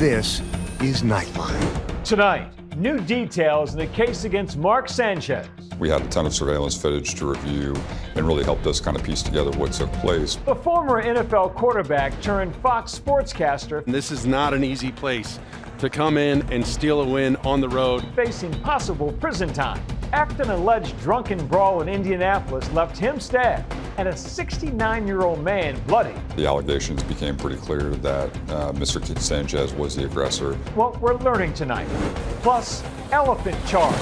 This is Nightline. Tonight, new details in the case against Mark Sanchez. We had a ton of surveillance footage to review and really helped us kind of piece together what took place. The former NFL quarterback turned Fox sportscaster. This is not an easy place to come in and steal a win on the road. Facing possible prison time after an alleged drunken brawl in Indianapolis left him stabbed and a 69-year-old man bloody. The allegations became pretty clear that Mr. Sanchez was the aggressor. What we're learning tonight. Plus, elephant charge.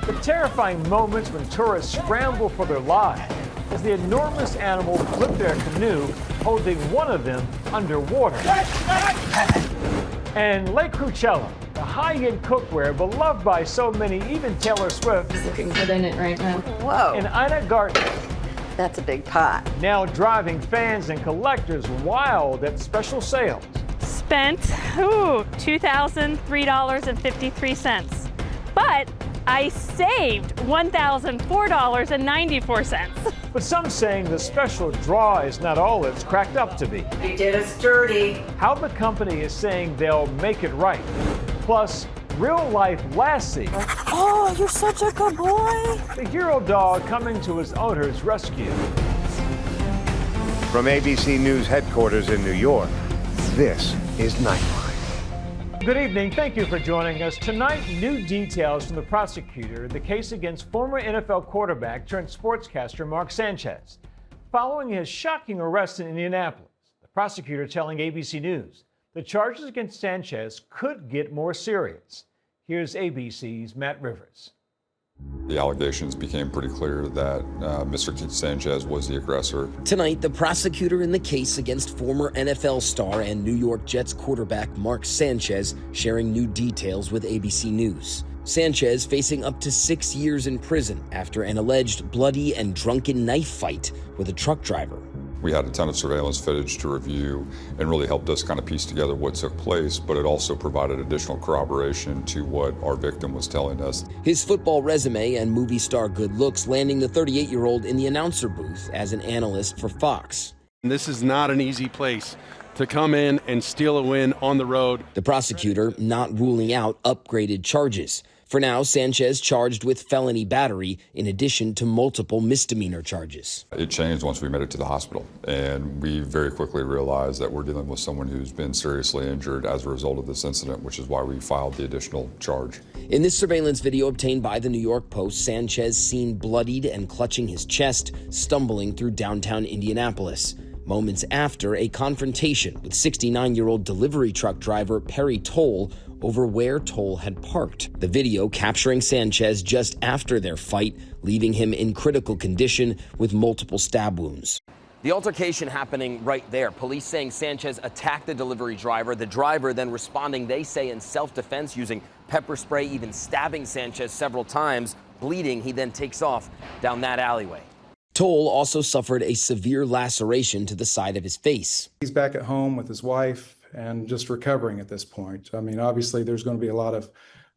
The terrifying moments when tourists scramble for their lives as the enormous animal flipped their canoe, holding one of them underwater. And Lake Creuchella, the high-end cookware beloved by so many, even Taylor Swift. He's looking good in it right now. Whoa. And Ina Garten. That's a big pot. Now driving fans and collectors wild at special sales. Spent $2,003.53, but I saved $1,004.94. But some saying the special draw is not all it's cracked up to be. They did us dirty. How the company is saying they'll make it right. Plus, real-life Lassie. Oh, you're such a good boy. The hero dog coming to his owner's rescue. From ABC News headquarters in New York, this is Nightline. Good evening. Thank you for joining us. Tonight, new details from the prosecutor in the case against former NFL quarterback turned sportscaster Mark Sanchez. Following his shocking arrest in Indianapolis, the prosecutor telling ABC News the charges against Sanchez could get more serious. Here's ABC's Matt Rivers. The allegations became pretty clear that Mr. Sanchez was the aggressor. Tonight, the prosecutor in the case against former NFL star and New York Jets quarterback Mark Sanchez sharing new details with ABC News. Sanchez facing up to 6 years in prison after an alleged bloody and drunken knife fight with a truck driver. We had a ton of surveillance footage to review and really helped us kind of piece together what took place, but it also provided additional corroboration to what our victim was telling us. His football resume and movie star good looks landing the 38-year-old in the announcer booth as an analyst for Fox. This is not an easy place to come in and steal a win on the road. The prosecutor not ruling out upgraded charges. For now, Sanchez charged with felony battery in addition to multiple misdemeanor charges. It changed once we made it to the hospital, and we very quickly realized that we're dealing with someone who's been seriously injured as a result of this incident, which is why we filed the additional charge. In this surveillance video obtained by the New York Post, Sanchez seen bloodied and clutching his chest, stumbling through downtown Indianapolis. Moments after a confrontation with 69-year-old delivery truck driver Perry Toll over where Toll had parked. The video capturing Sanchez just after their fight, leaving him in critical condition with multiple stab wounds. The altercation happening right there. Police saying Sanchez attacked the delivery driver. The driver then responding, they say, in self-defense, using pepper spray, even stabbing Sanchez several times. Bleeding, he then takes off down that alleyway. Toll also suffered a severe laceration to the side of his face. He's back at home with his wife and just recovering at this point. I mean, obviously, there's going to be a lot of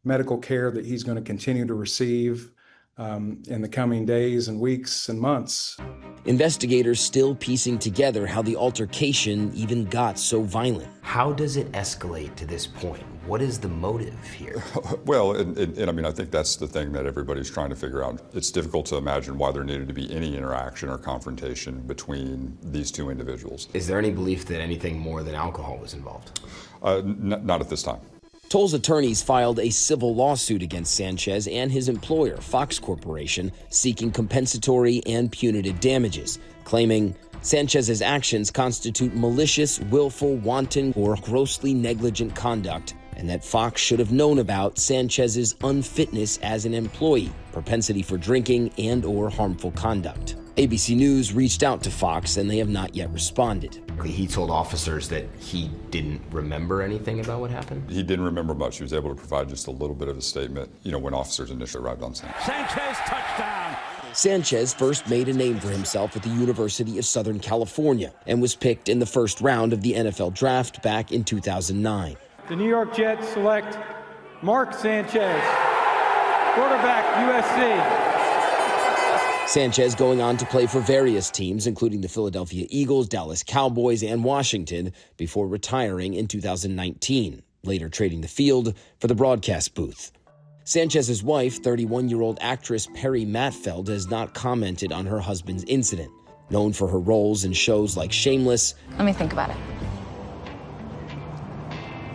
medical care that he's going to continue to receive in the coming days and weeks and months. Investigators still piecing together how the altercation even got so violent. How does it escalate to this point? What is the motive here? Well, and I mean, I think that's the thing that everybody's trying to figure out. It's difficult to imagine why there needed to be any interaction or confrontation between these two individuals. Is there any belief that anything more than alcohol was involved? Not at this time. Toll's attorneys filed a civil lawsuit against Sanchez and his employer, Fox Corporation, seeking compensatory and punitive damages, claiming Sanchez's actions constitute malicious, willful, wanton, or grossly negligent conduct, and that Fox should have known about Sanchez's unfitness as an employee, propensity for drinking, and/or harmful conduct. ABC News reached out to Fox, and they have not yet responded. He told officers that he didn't remember anything about what happened? He didn't remember much. He was able to provide just a little bit of a statement, when officers initially arrived on scene. Sanchez touchdown. Sanchez first made a name for himself at the University of Southern California and was picked in the first round of the NFL draft back in 2009. The New York Jets select Mark Sanchez, quarterback, USC. Sanchez going on to play for various teams, including the Philadelphia Eagles, Dallas Cowboys, and Washington, before retiring in 2019, later trading the field for the broadcast booth. Sanchez's wife, 31-year-old actress Perry Matfeld, has not commented on her husband's incident. Known for her roles in shows like Shameless. Let me think about it.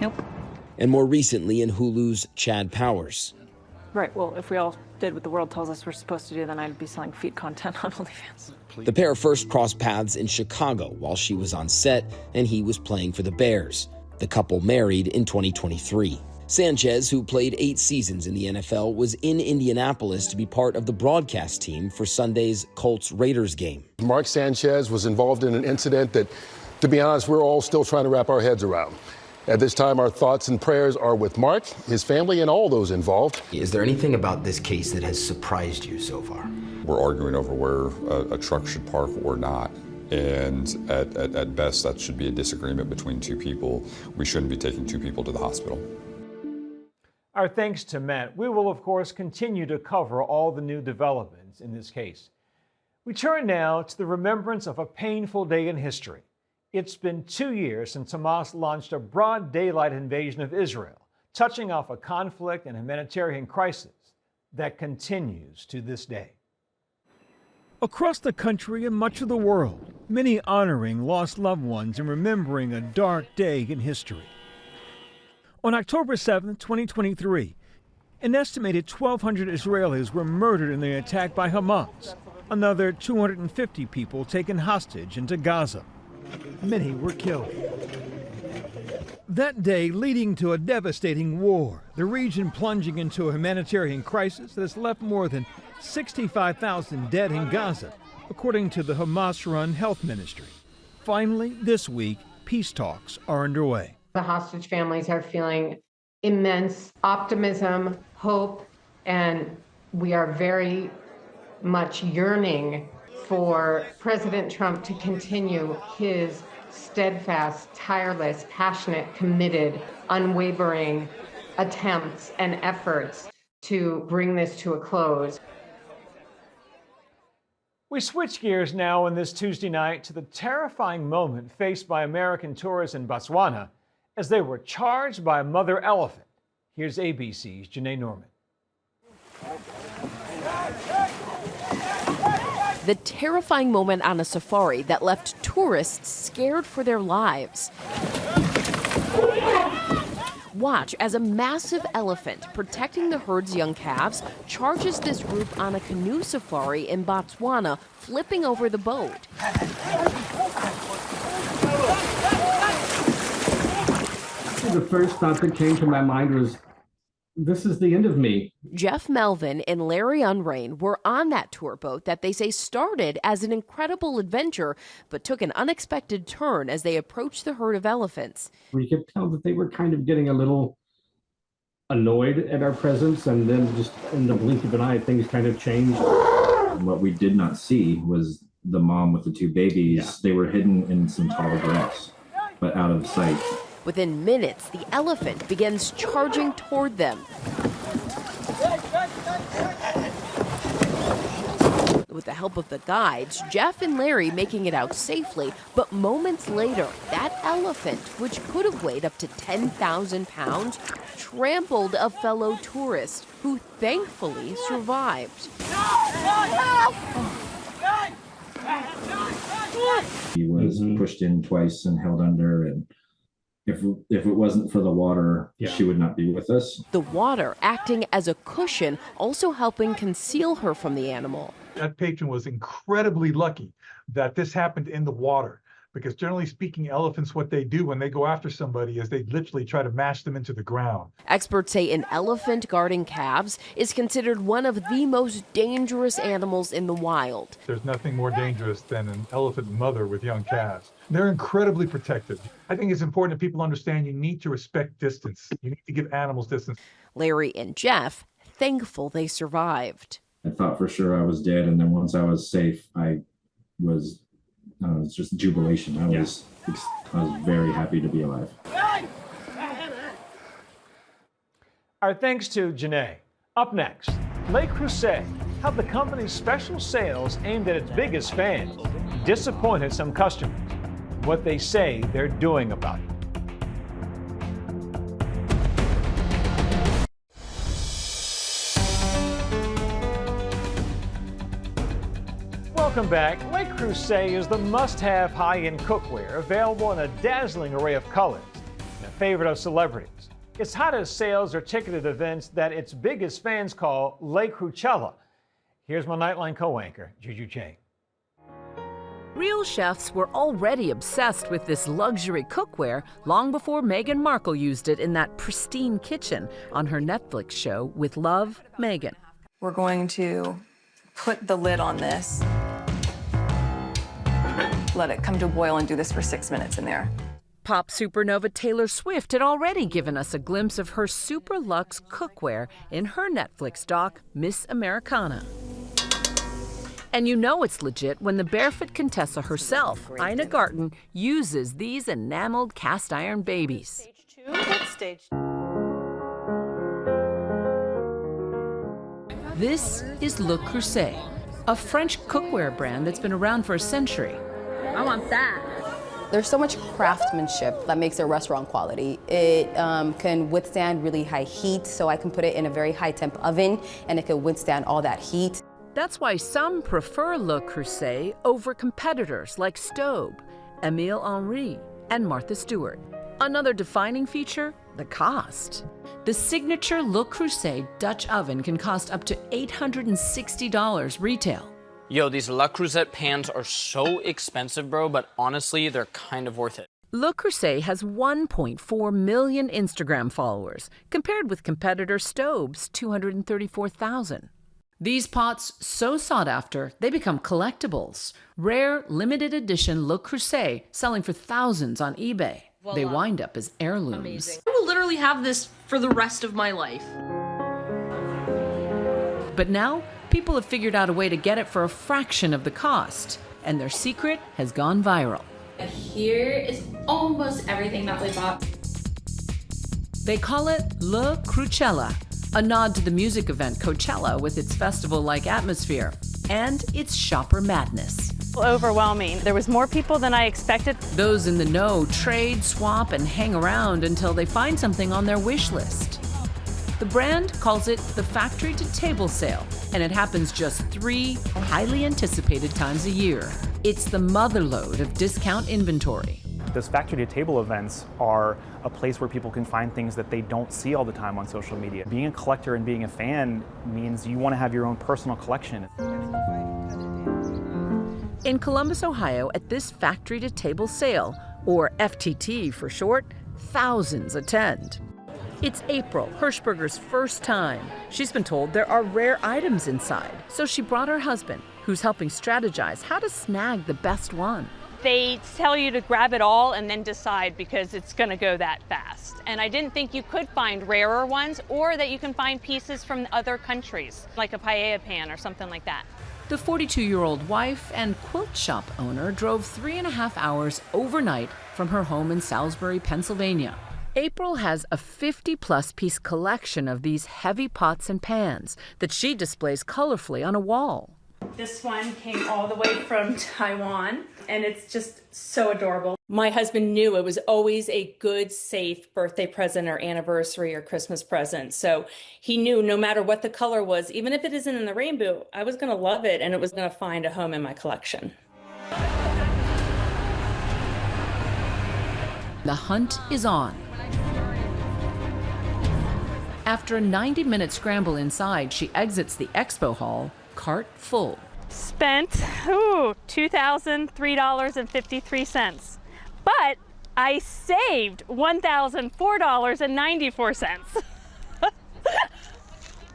Nope. And more recently in Hulu's Chad Powers. Right, well, if we all did what the world tells us we're supposed to do, then I'd be selling feed content on OnlyFans. The pair first crossed paths in Chicago while she was on set and he was playing for the Bears. The couple married in 2023. Sanchez, who played 8 seasons in the NFL, was in Indianapolis to be part of the broadcast team for Sunday's Colts-Raiders game. Mark Sanchez was involved in an incident that, to be honest, we're all still trying to wrap our heads around. At this time, our thoughts and prayers are with Mark, his family, and all those involved. Is there anything about this case that has surprised you so far? We're arguing over where a truck should park or not. And at best, that should be a disagreement between 2 people. We shouldn't be taking 2 people to the hospital. Our thanks to Matt. We will, of course, continue to cover all the new developments in this case. We turn now to the remembrance of a painful day in history. It's been 2 years since Hamas launched a broad daylight invasion of Israel, touching off a conflict and humanitarian crisis that continues to this day. Across the country and much of the world, many honoring lost loved ones and remembering a dark day in history. On October 7, 2023, an estimated 1,200 Israelis were murdered in the attack by Hamas. Another 250 people taken hostage into Gaza. Many were killed. That day leading to a devastating war, the region plunging into a humanitarian crisis that has left more than 65,000 dead in Gaza, according to the Hamas-run health ministry. Finally, this week, peace talks are underway. The hostage families are feeling immense optimism, hope, and we are very much yearning for President Trump to continue his steadfast, tireless, passionate, committed, unwavering attempts and efforts to bring this to a close. We switch gears now on this Tuesday night to the terrifying moment faced by American tourists in Botswana as they were charged by a mother elephant. Here's ABC's Janae Norman. The terrifying moment on a safari that left tourists scared for their lives. Watch as a massive elephant protecting the herd's young calves charges this group on a canoe safari in Botswana, flipping over the boat. The first thought that came to my mind was, this is the end of me. Jeff Melvin and Larry Unrain were on that tour boat that they say started as an incredible adventure, but took an unexpected turn as they approached the herd of elephants. We could tell that they were kind of getting a little annoyed at our presence, and then just in the blink of an eye, things kind of changed. What we did not see was the mom with the 2 babies. Yeah. They were hidden in some tall grass, but out of sight. Within minutes, the elephant begins charging toward them. With the help of the guides, Jeff and Larry making it out safely, but moments later, that elephant, which could have weighed up to 10,000 pounds, trampled a fellow tourist who thankfully survived. He was pushed in twice and held under, and if it wasn't for the water, she would not be with us. The water acting as a cushion, also helping conceal her from the animal. That patron was incredibly lucky that this happened in the water, because generally speaking, elephants, what they do when they go after somebody is they literally try to mash them into the ground. Experts say an elephant guarding calves is considered one of the most dangerous animals in the wild. There's nothing more dangerous than an elephant mother with young calves. They're incredibly protective. I think it's important that people understand you need to respect distance. You need to give animals distance. Larry and Jeff, thankful they survived. I thought for sure I was dead, and then once I was safe, it was just jubilation. I was very happy to be alive. Our thanks to Janae. Up next, Lake Creuset, how the company's special sales aimed at its biggest fans disappointed some customers, and what they say they're doing about it. Welcome back. Le Creuset is the must-have high-end cookware available in a dazzling array of colors and a favorite of celebrities. Its hottest sales are ticketed events that its biggest fans call Le Creuchella. Here's my Nightline co-anchor, Juju Chang. Real chefs were already obsessed with this luxury cookware long before Meghan Markle used it in that pristine kitchen on her Netflix show With Love, Meghan. We're going to put the lid on this, let it come to a boil, and do this for 6 minutes in there. Pop supernova Taylor Swift had already given us a glimpse of her super luxe cookware in her Netflix doc, Miss Americana. And you know it's legit when the barefoot Contessa herself, Ina Garten, uses these enameled cast iron babies. This is Le Creuset, a French cookware brand that's been around for a century. I want that. There's so much craftsmanship that makes it restaurant quality. It can withstand really high heat, so I can put it in a very high temp oven and it can withstand all that heat. That's why some prefer Le Creuset over competitors like Staub, Émile Henry, and Martha Stewart. Another defining feature, the cost. The signature Le Creuset Dutch oven can cost up to $860 retail. Yo, these Le Creuset pans are so expensive, bro, but honestly, they're kind of worth it. Le Creuset has 1.4 million Instagram followers, compared with competitor Staub's 234,000. These pots, so sought after, they become collectibles. Rare, limited edition Le Creuset selling for thousands on eBay. Voila. They wind up as heirlooms. Amazing. I will literally have this for the rest of my life. But now, people have figured out a way to get it for a fraction of the cost, and their secret has gone viral. Here is almost everything that we bought. They call it Le Creuchella, a nod to the music event Coachella with its festival-like atmosphere, and its shopper madness. Overwhelming. There was more people than I expected. Those in the know trade, swap, and hang around until they find something on their wish list. The brand calls it the factory-to-table sale, and it happens just 3 highly anticipated times a year. It's the motherlode of discount inventory. Those factory-to-table events are a place where people can find things that they don't see all the time on social media. Being a collector and being a fan means you want to have your own personal collection. In Columbus, Ohio, at this factory-to-table sale, or FTT for short, thousands attend. It's April, Hirschberger's first time. She's been told there are rare items inside, so she brought her husband, who's helping strategize how to snag the best one. They tell you to grab it all and then decide because it's going to go that fast. And I didn't think you could find rarer ones or that you can find pieces from other countries, like a paella pan or something like that. The 42-year-old wife and quilt shop owner drove 3.5 hours overnight from her home in Salisbury, Pennsylvania. April has a 50-plus piece collection of these heavy pots and pans that she displays colorfully on a wall. This one came all the way from Taiwan, and it's just so adorable. My husband knew it was always a good, safe birthday present or anniversary or Christmas present. So he knew no matter what the color was, even if it isn't in the rainbow, I was going to love it and it was going to find a home in my collection. The hunt is on. After a 90-minute scramble inside, she exits the expo hall, cart full. Spent $2,003.53. But I saved $1,004.94.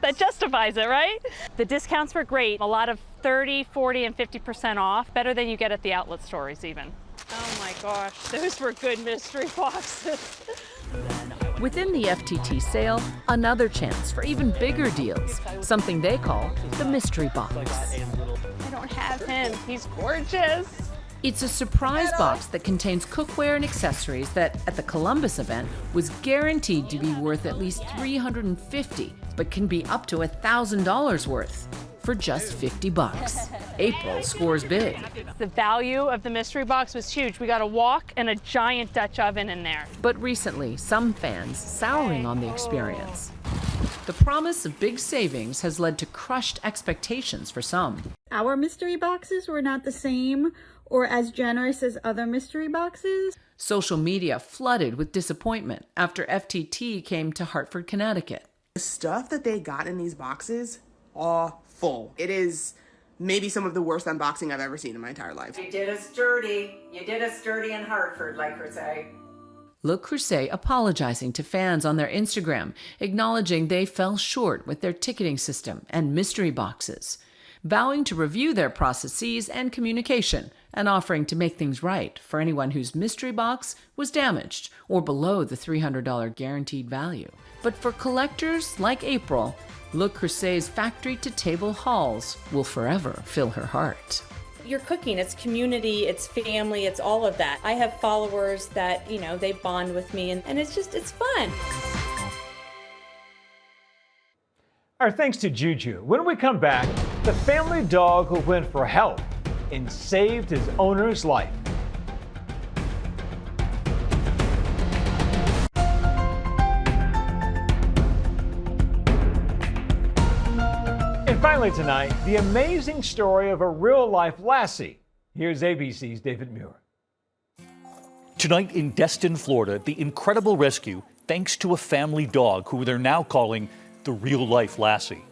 That justifies it, right? The discounts were great. A lot of 30, 40, and 50% off. Better than you get at the outlet stores even. Oh my gosh, those were good mystery boxes. Within the FTT sale, another chance for even bigger deals, something they call the mystery box. I don't have him. He's gorgeous. It's a surprise box that contains cookware and accessories that, at the Columbus event, was guaranteed to be worth at least $350, but can be up to $1,000 worth. for just $50. April scores big. The value of the mystery box was huge. We got a wok and a giant Dutch oven in there. But recently, some fans souring on the experience. The promise of big savings has led to crushed expectations for some. Our mystery boxes were not the same or as generous as other mystery boxes. Social media flooded with disappointment after FTT came to Hartford, Connecticut. The stuff that they got in these boxes, awful. It is maybe some of the worst unboxing I've ever seen in my entire life. You did us dirty. You did us dirty in Hartford, like Creuset. Look Creuset apologizing to fans on their Instagram, acknowledging they fell short with their ticketing system and mystery boxes, vowing to review their processes and communication, and offering to make things right for anyone whose mystery box was damaged or below the $300 guaranteed value. But for collectors like April, Look Creuset's factory-to-table hauls will forever fill her heart. You're cooking, it's community, it's family, it's all of that. I have followers that, they bond with me, and it's fun. Our thanks to Juju. When we come back, the family dog who went for help and saved his owner's life. And finally tonight, the amazing story of a real-life lassie. Here's ABC's David Muir. Tonight in Destin, Florida, the incredible rescue thanks to a family dog who they're now calling the real-life lassie.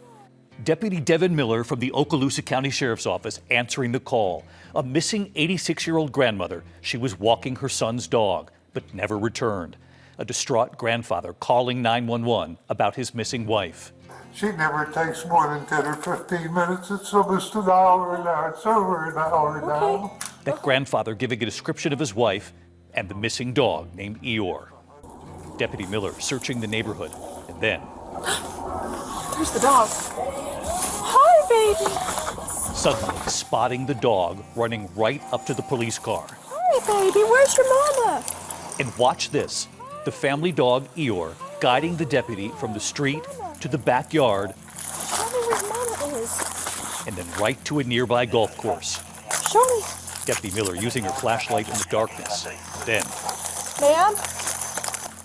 Deputy David Muir from the Okaloosa County Sheriff's Office answering the call. A missing 86-year-old grandmother. She was walking her son's dog, but never returned. A distraught grandfather calling 911 about his missing wife. She never takes more than 10 or 15 minutes. It's almost an hour now. It's over an hour now. That grandfather giving a description of his wife and the missing dog named Eeyore. Deputy Miller searching the neighborhood, and then... There's the dog. Hi, baby. Suddenly spotting the dog running right up to the police car. Hi, baby. Where's your mama? And watch this. The family dog, Eeyore, guiding the deputy from the street to the backyard, Show me where mama is. and then right to a nearby golf course. Show me. Deputy Miller using her flashlight in the darkness. Then, Ma'am?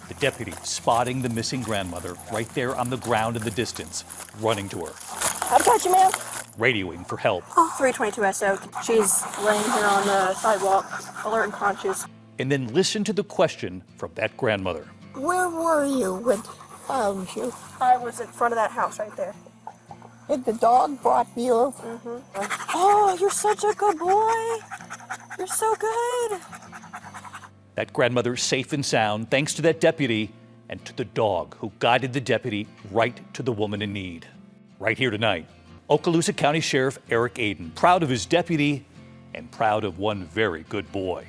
the deputy spotting the missing grandmother right there on the ground in the distance, running to her, I've got you, ma'am. radioing for help. Oh, 322 SO. She's laying here on the sidewalk, alert and conscious. And then listen to the question from that grandmother. Where were you when found you? I was in front of that house right there. And the dog brought you over? Mm-hmm. Oh, you're such a good boy. You're so good. That grandmother safe and sound thanks to that deputy and to the dog who guided the deputy right to the woman in need. Right here tonight, Okaloosa County Sheriff Eric Aden, proud of his deputy and proud of one very good boy.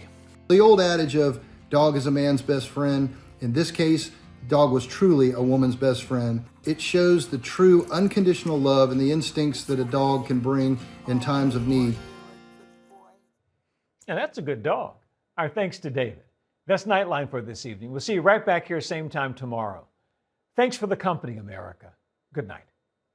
The old adage of dog is a man's best friend, in this case, dog was truly a woman's best friend. It shows the true unconditional love and the instincts that a dog can bring in times of need. And that's a good dog. Our thanks to David. That's Nightline for this evening. We'll see you right back here same time tomorrow. Thanks for the company, America. Good night.